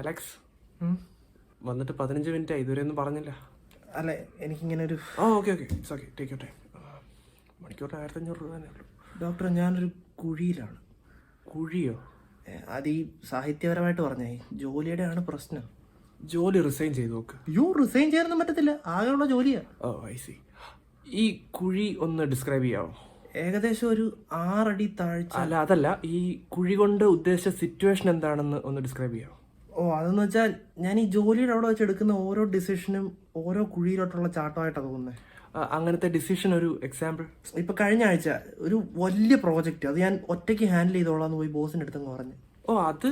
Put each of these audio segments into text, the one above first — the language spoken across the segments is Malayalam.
അലക്സ് വന്നിട്ട് 15 മിനിറ്റ് ആയി, ഇതുവരെ ഒന്നും പറഞ്ഞില്ല. അല്ല എനിക്കിങ്ങനെ ഒരു okay it's okay, take your time. മണിക്കൂറിന് 1500 രൂപ തന്നെ ഉള്ളൂ. ഡോക്ടർ ഞാനൊരു കുഴിയിലാണ്. കുഴിയോ? അത് ഈ സാഹിത്യപരമായിട്ട് പറഞ്ഞേ, ജോലിയുടെ ആണ് പ്രശ്നം. ജോലി റിസൈൻ ചെയ്ത് നോക്ക്. അയ്യോ റിസൈൻ ചെയ്യാനൊന്നും പറ്റത്തില്ല, ആകെയുള്ള ജോലിയാ. I C. ഈ കുഴി ഒന്ന് ഡിസ്ക്രൈബ് ചെയ്യാമോ? ഏകദേശം ഒരു 6 അടി താഴ്ച. അതല്ല, ഈ കുഴി കൊണ്ട് ഉദ്ദേശിച്ച സിറ്റുവേഷൻ എന്താണെന്ന് ഒന്ന് ഡിസ്ക്രൈബ് ചെയ്യാമോ? അതെന്ന് വെച്ചാൽ ഞാൻ ഈ ജോലിയുടെ അവിടെ വെച്ച് എടുക്കുന്ന ഓരോ ഡിസിഷനും ഓരോ കുഴിയിലോട്ടുള്ള ചാട്ടമായിട്ടാണ് തോന്നുന്നത്. അങ്ങനത്തെ ഡിസിഷൻ ഒരു എക്സാമ്പിൾ? ഇപ്പൊ കഴിഞ്ഞ ആഴ്ച ഒരു വലിയ പ്രോജക്റ്റ്, അത് ഞാൻ ഒറ്റയ്ക്ക് ഹാൻഡിൽ ചെയ്തോളാന്ന് പോയി ബോസിന്റെ അടുത്തങ്ങ് പറഞ്ഞു. അത്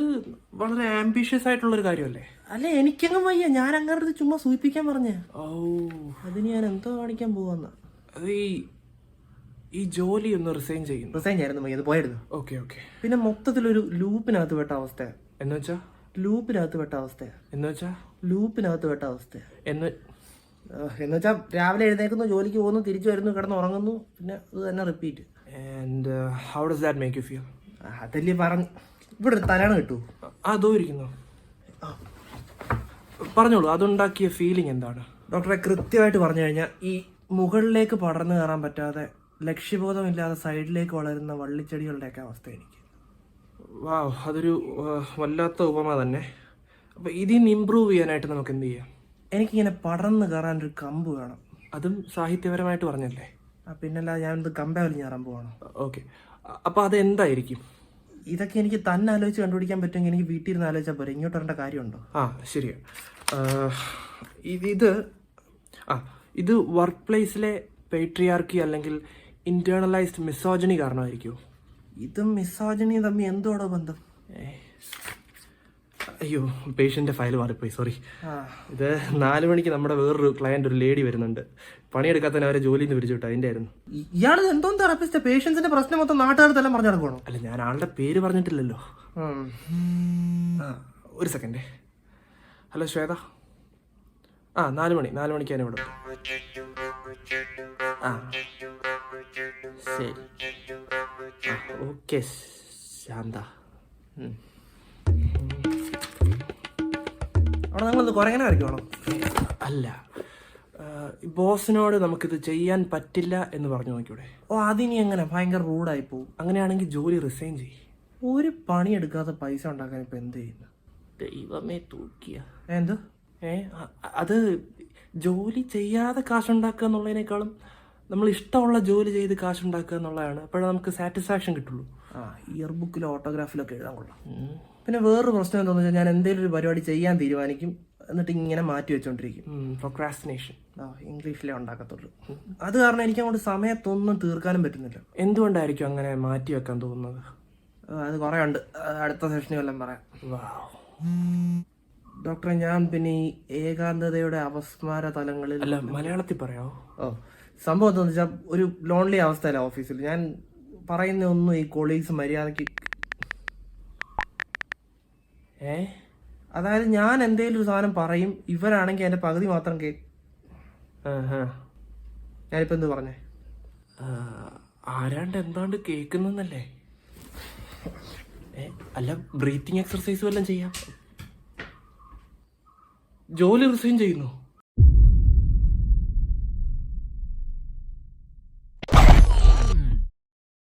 വളരെ ആംബിഷ്യസ് ആയിട്ടുള്ളൊരു കാര്യമല്ലേ? അല്ല എനിക്കങ്ങ് വയ്യ, ഞാൻ അങ്ങനെ ചുമ്മാ സൂചിപ്പിക്കാൻ പറഞ്ഞ. അതിന് ഞാൻ എന്തോ കാണിക്കാൻ പോവാന്ന. അത് ഈ ജോലി ഒന്ന് റിസൈൻ ചെയ്യായിരുന്നു വയ്യ, അത് പോയിരുന്നു. ഓക്കെ. പിന്നെ മൊത്തത്തിലൊരു ലൂപ്പിനകത്ത് വെട്ട അവസ്ഥ. എന്ന് വെച്ചാ ലൂപ്പിനകത്ത് വെട്ട അവസ്ഥ. എന്ന് വെച്ചാൽ രാവിലെ എഴുന്നേക്കുന്നു, ജോലിക്ക് പോകുന്നു, തിരിച്ചു വരുന്നു, കിടന്ന് ഉറങ്ങുന്നു, പിന്നെ അത് തന്നെ റിപ്പീറ്റ്. അതല്ലേ പറഞ്ഞു. ഇവിടെ ഒരു തലാണ് കിട്ടൂ. അതോ ഇരിക്കുന്നു. പറഞ്ഞോളൂ, അതുണ്ടാക്കിയ ഫീലിംഗ് എന്താണ്? ഡോക്ടറെ കൃത്യമായിട്ട് പറഞ്ഞു കഴിഞ്ഞാൽ ഈ മുകളിലേക്ക് പടർന്നു കയറാൻ പറ്റാതെ ലക്ഷ്യബോധമില്ലാതെ സൈഡിലേക്ക് വളരുന്ന വള്ളിച്ചെടികളുടെയൊക്കെ അവസ്ഥ എനിക്ക്. അതൊരു വല്ലാത്ത ഉപമ തന്നെ. അപ്പോൾ ഇതിന്ന് ഇമ്പ്രൂവ് ചെയ്യാനായിട്ട് നമുക്ക് എന്ത് ചെയ്യാം? എനിക്കിങ്ങനെ പടർന്ന് കയറാൻ ഒരു കമ്പ് വേണം. അതും സാഹിത്യപരമായിട്ട് പറഞ്ഞല്ലേ? പിന്നല്ല, ഞാനിത് കമ്പ വലിഞ്ഞാറാൻ പോവാണ്. ഓക്കെ, അപ്പോൾ അതെന്തായിരിക്കും? ഇതൊക്കെ എനിക്ക് തന്നെ ആലോചിച്ച് കണ്ടുപിടിക്കാൻ പറ്റുമെങ്കിൽ എനിക്ക് വീട്ടിൽ ഇരുന്ന് ആലോചിച്ചാൽ പോരെ, ഇങ്ങോട്ട് വരേണ്ട കാര്യമുണ്ടോ? ശരിയാണ്. ഇത് വർക്ക് പ്ലേസിലെ പേട്രിയാർക്കി അല്ലെങ്കിൽ ഇന്റേണലൈസ്ഡ് മിസോജനി കാരണമായിരിക്കുമോ? ഇതും മിസോജനിയും തമ്മിൽ എന്തോടോ ബന്ധം? അയ്യോ, പേഷ്യൻ്റെ ഫയൽ മാറിപ്പോയി, സോറി. ഇത് 4 മണിക്ക് നമ്മുടെ വേറൊരു ക്ലയന്റ്, ഒരു ലേഡി വരുന്നുണ്ട്. പണിയെടുക്കാത്തന്നെ അവരെ ജോലിയിൽ നിന്ന് പിരിച്ചു വിട്ടു, അതിൻ്റെ ആയിരുന്നു. ഇയാൾ എന്തോ തെറാപ്പിസ്റ്റ്? പേഷ്യൻസിന്റെ പ്രശ്നം മൊത്തം നാട്ടുകാർക്കെല്ലാം പറഞ്ഞു നടക്കണോ? അല്ല, ഞാൻ ആളുടെ പേര് പറഞ്ഞിട്ടില്ലല്ലോ. ഒരു സെക്കൻഡ്. ഹലോ ശ്വേത. 4 മണിക്കാണ് ഇവിടെ. ശരി, ഓക്കെ ശാന്ത. അവിടെ നിങ്ങൾ കുറങ്ങനെ വരയ്ക്കണോ? അല്ല, ബോസിനോട് നമുക്കിത് ചെയ്യാൻ പറ്റില്ല എന്ന് പറഞ്ഞു നോക്കിയൂടെ? അതിനി എങ്ങനെ? ഭയങ്കര റൂഡായി പോകും. അങ്ങനെയാണെങ്കിൽ ജോലി റിസൈൻ ചെയ്യും. ഒരു പണിയെടുക്കാതെ പൈസ ഉണ്ടാക്കാൻ ഇപ്പൊ എന്ത് ചെയ്യുന്നു? ദൈവമേ തൂക്കിയ. എന്തോ അത് ജോലി ചെയ്യാതെ കാശുണ്ടാക്കുക എന്നുള്ളതിനേക്കാളും നമ്മൾ ഇഷ്ടമുള്ള ജോലി ചെയ്ത് കാശുണ്ടാക്കുക എന്നുള്ളതാണ്. അപ്പോഴേ നമുക്ക് സാറ്റിസ്ഫാക്ഷൻ കിട്ടുള്ളൂ. ഇയർ ബുക്കിലോ ഓട്ടോഗ്രാഫിലൊക്കെ എഴുതാൻ കൊള്ളാം. പിന്നെ വേറൊരു പ്രശ്നം എന്താണെന്ന് വെച്ചാൽ, ഞാൻ എന്തെങ്കിലും ഒരു പരിപാടി ചെയ്യാൻ തീരുമാനിക്കും, എന്നിട്ട് ഇങ്ങനെ മാറ്റി വെച്ചോണ്ടിരിക്കും. പ്രൊക്രാസ്റ്റിനേഷൻ ഇംഗ്ലീഷിലേ ഉണ്ടാക്കത്തുള്ളൂ. അത് കാരണം എനിക്ക് അങ്ങോട്ട് സമയത്തൊന്നും തീർക്കാനും പറ്റുന്നില്ല. എന്തുകൊണ്ടായിരിക്കും അങ്ങനെ മാറ്റി വെക്കാൻ തോന്നുന്നത്? അത് കുറേ ഉണ്ട്, അടുത്ത സെഷനിൽ വല്ലതും പറയാം. ഡോക്ടറെ, ഞാൻ പിന്നെ ഈ ഏകാന്തതയുടെ അപസ്മാര തലങ്ങളിൽ. അല്ല, മലയാളത്തിൽ പറയാമോ? സംഭവം എന്താണെന്ന് വെച്ചാൽ, ഒരു ലോൺലി അവസ്ഥയല്ല ഓഫീസിൽ. ഞാൻ പറയുന്ന ഒന്നും ഈ കൊളീഗ്സ് മര്യാദക്ക്. അതായത് ഞാൻ എന്തെങ്കിലും ഒരു സാധനം പറയും, ഇവരാണെങ്കിൽ എൻ്റെ പകുതി മാത്രം ഞാനിപ്പോ എന്ത് പറഞ്ഞേ? ആരാണ്ട് എന്താണ്ട് കേൾക്കുന്നല്ലേ? അല്ല, ബ്രീത്തിങ് എക്സർസൈസ് വല്ലതും ചെയ്യാം. ജോലി റിസൈൻ ചെയ്യുന്നു.